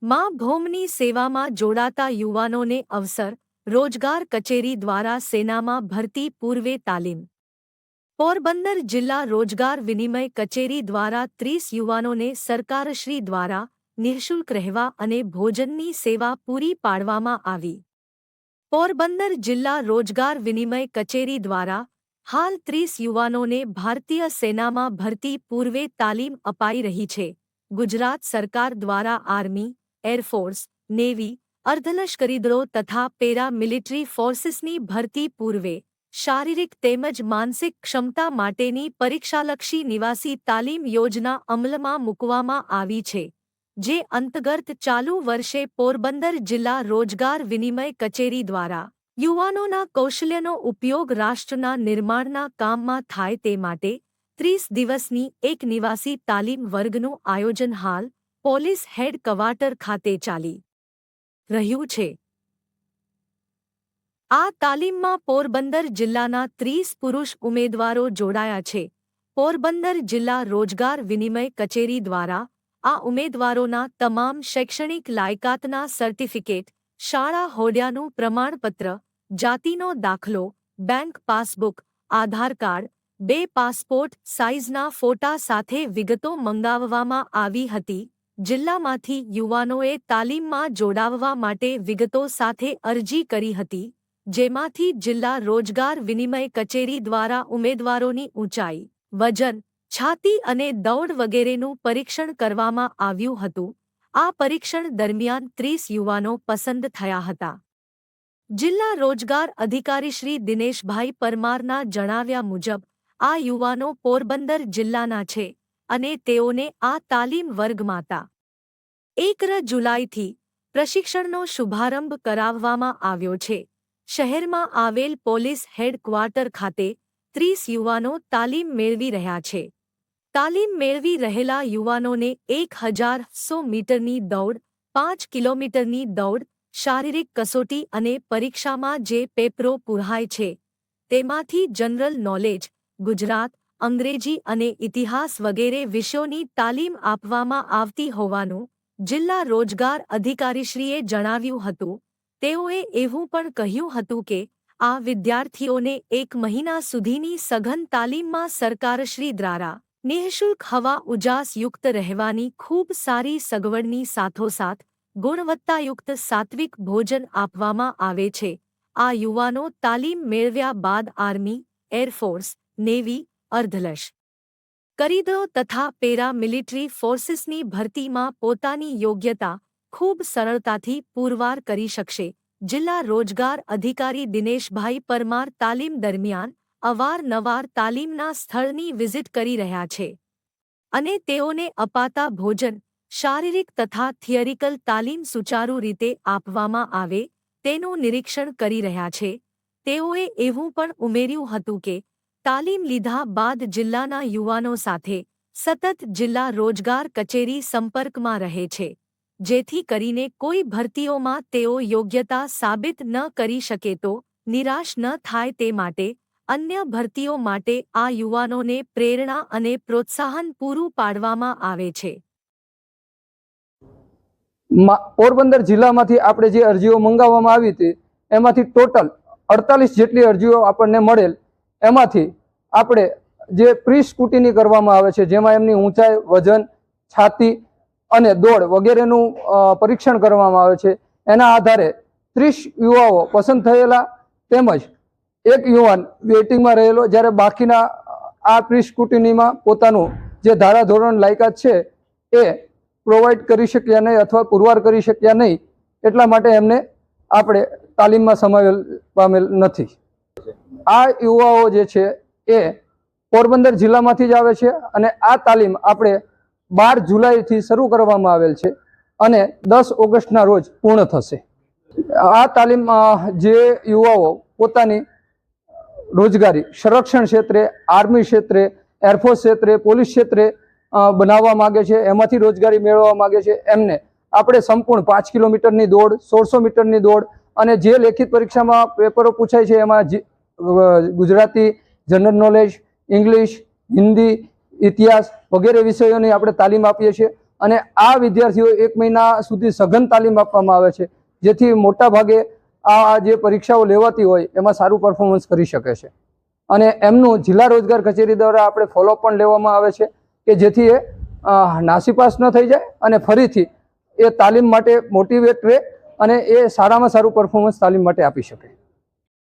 માં ભૌમની સેવામાં જોડાતા યુવાનોને અવસર, રોજગાર કચેરી દ્વારા સેનામાં ભરતી પૂર્વે તાલીમ. પોરબંદર જિલ્લા રોજગાર વિનિમય કચેરી દ્વારા 30 યુવાનોને સરકારશ્રી દ્વારા નિઃશુલ્ક રહેવા અને ભોજનની સેવા પૂરી પાડવામાં આવી. પોરબંદર જિલ્લા રોજગાર વિનિમય કચેરી દ્વારા હાલ 30 યુવાનોને ભારતીય સેનામાં ભરતી પૂર્વે તાલીમ અપાઈ રહી છે. ગુજરાત સરકાર દ્વારા આર્મી, એરફોર્સ, નેવી, અર્ધલશ્કરી દળો તથા પેરા મિલિટરી ફોર્સીસની ભરતી પૂર્વે શારીરિક તેમજ માનસિક ક્ષમતા માટેની પરીક્ષાલક્ષી નિવાસી તાલીમ યોજના અમલમાં મૂકવામાં આવી છે, જે અંતર્ગત ચાલુ વર્ષે પોરબંદર જિલ્લા રોજગાર વિનિમય કચેરી દ્વારા યુવાનોના કૌશલ્યનો ઉપયોગ રાષ્ટ્રના નિર્માણના કામમાં થાય તે માટે 30 દિવસની એક નિવાસી તાલીમ વર્ગનું આયોજન હાલ પોલીસ હેડ ક્વાર્ટર ખાતે ચાલી રહ્યું છે. આ તાલીમમાં પોરબંદર જિલ્લાના 30 પુરુષ ઉમેદવારો જોડાયા છે. પોરબંદર જિલ્લા રોજગાર વિનિમય કચેરી દ્વારા આ ઉમેદવારોના તમામ શૈક્ષણિક લાયકાતના સર્ટિફિકેટ, શાળા હોદ્યાનું પ્રમાણપત્ર, જાતિનો દાખલો, બેંક પાસબુક, આધાર કાર્ડ, 2 પાસપોર્ટ સાઇઝના ફોટા સાથે વિગતો મંગાવવામાં આવી હતી. જિલ્લામાંથી યુવાનોએ તાલીમમાં જોડાવવા માટે વિગતો સાથે અરજી કરી હતી, જેમાંથી જિલ્લા રોજગાર વિનિમય કચેરી દ્વારા ઉમેદવારોની ઊંચાઈ, વજન, છાતી અને દોડ વગેરેનું પરીક્ષણ કરવામાં આવ્યું હતું. આ પરીક્ષણ દરમિયાન 30 યુવાનો પસંદ થયા હતા. જિલ્લા રોજગાર અધિકારી શ્રી દિનેશભાઈ પરમારના જણાવ્યા મુજબ આ યુવાનો પોરબંદર જિલ્લાના છે અને તેઓને આ તાલીમ વર્ગમાં તા 1 જુલાઈથી પ્રશિક્ષણનો શુભારંભ કરાવવામાં આવ્યો છે. શહેરમાં આવેલ પોલીસ હેડક્વાર્ટર ખાતે 30 યુવાનો તાલીમ મેળવી રહ્યા છે. તાલીમ મેળવી રહેલા યુવાનોને 1100 મીટરની દોડ, 5 કિલોમીટરની દોડ, શારીરિક કસોટી અને પરીક્ષામાં જે પેપરો પૂરાય છે તેમાંથી જનરલ નોલેજ, ગુજરાત, અંગ્રેજી અને ઇતિહાસ વગેરે વિષયોની તાલીમ આપવામાં આવતી હોવાનું જિલ્લા રોજગાર અધિકારીશ્રીએ જણાવ્યું હતું. તેઓએ એવું પણ કહ્યું હતું કે આ વિદ્યાર્થીઓને 1 મહિના સુધીની સઘન તાલીમમાં સરકારશ્રી દ્વારા નિઃશુલ્ક હવા ઉજાસયુક્ત રહેવાની ખૂબ સારી સગવડની સાથોસાથ ગુણવત્તાયુક્ત સાત્વિક ભોજન આપવામાં આવે છે. આ યુવાનો તાલીમ મેળવ્યા બાદ આર્મી, એરફોર્સ, નેવી, અર્ધલશ્કરી દળો તથા પેરા મિલિટરી ફોર્સીસની ભરતીમાં પોતાની યોગ્યતા ખૂબ સરળતાથી પુરવાર કરી શકશે. જિલ્લા રોજગાર અધિકારી દિનેશભાઈ પરમાર તાલીમ દરમિયાન અવારનવાર તાલીમના સ્થળની વિઝિટ કરી રહ્યા છે અને તેઓને અપાતા ભોજન, શારીરિક તથા થિયરિકલ તાલીમ સુચારુ રીતે આપવામાં આવે તેનું નિરીક્ષણ કરી રહ્યા છે. તેઓએ એવું પણ ઉમેર્યું હતું કે તાલીમ લીધા બાદ જિલ્લાના યુવાનો સાથે સતત જિલ્લા રોજગાર કચેરી સંપર્કમાં રહે છે, જેથી કરીને કોઈ ભરતીઓમાં તેઓ યોગ્યતા સાબિત ન કરી શકે તો નિરાશ ન થાય તે માટે અન્ય ભરતીઓ માટે આ યુવાનોને પ્રેરણા અને પ્રોત્સાહન પૂરું પાડવામાં આવે છે. પોરબંદર જિલ્લામાંથી આપણે જે અરજીઓ મંગાવવામાં આવી હતી એમાંથી ટોટલ 48 જેટલી અરજીઓ આપણને મળેલ. એમાંથી આપણે જે પ્રી સ્ક્રુટિની કરવામાં આવે છે, જેમાં એમની ઊંચાઈ, વજન, છાતી અને દોડ વગેરેનું પરીક્ષણ કરવામાં આવે છે. એના આધારે 30 યુવાઓ પસંદ થયેલા તેમજ એક યુવાન વેઇટિંગમાં રહેલો, જ્યારે બાકીના આ પ્રી સ્ક્રુટિનીમાં પોતાનું જે ધારાધોરણ લાયકાત છે એ પ્રોવાઈડ કરી શક્યા નહીં અથવા પુરવાર કરી શક્યા નહીં, એટલા માટે એમને આપણે તાલીમમાં સમાવેલ પામેલ નથી. આ યુવાઓ જે છે એ પોરબંદર જિલ્લામાંથી જ આવે છે અને આ તાલીમ આપણે 12 જુલાઈથી શરૂ કરવામાં આવેલ છે અને 10 ઓગસ્ટના રોજ પૂર્ણ થશે. આ તાલીમ જે યુવાઓ પોતાની રોજગારી સંરક્ષણ ક્ષેત્રે, આર્મી ક્ષેત્રે, એરફોર્સ ક્ષેત્રે, પોલીસ ક્ષેત્રે બનાવવા માગે છે, એમાંથી રોજગારી મેળવવા માગે છે, એમને આપણે સંપૂર્ણ 5 કિલોમીટરની દોડ, 1600 મીટરની દોડ અને જે લેખિત પરીક્ષામાં પેપરો પૂછાય છે એમાં Gujarati, general knowledge, English, Hindi, ઇતિહાસ વગેરે વિષયોની આપણે તાલીમ આપીએ છીએ. અને આ વિદ્યાર્થીઓ 1 મહિના સુધી સઘન તાલીમ આપવામાં આવે છે, જેથી મોટા ભાગે આ જે પરીક્ષાઓ લેવાતી હોય એમાં સારું પરફોર્મન્સ કરી શકે છે. અને એમનું જિલ્લા રોજગાર કચેરી દ્વારા આપણે ફોલોઅપ પણ લેવામાં આવે છે કે જેથી એ નાસીપાસ ન થઈ જાય અને ફરીથી એ તાલીમ માટે મોટિવેટ રહે અને એ સારામાં સારું પરફોર્મન્સ તાલીમ માટે આપી શકે.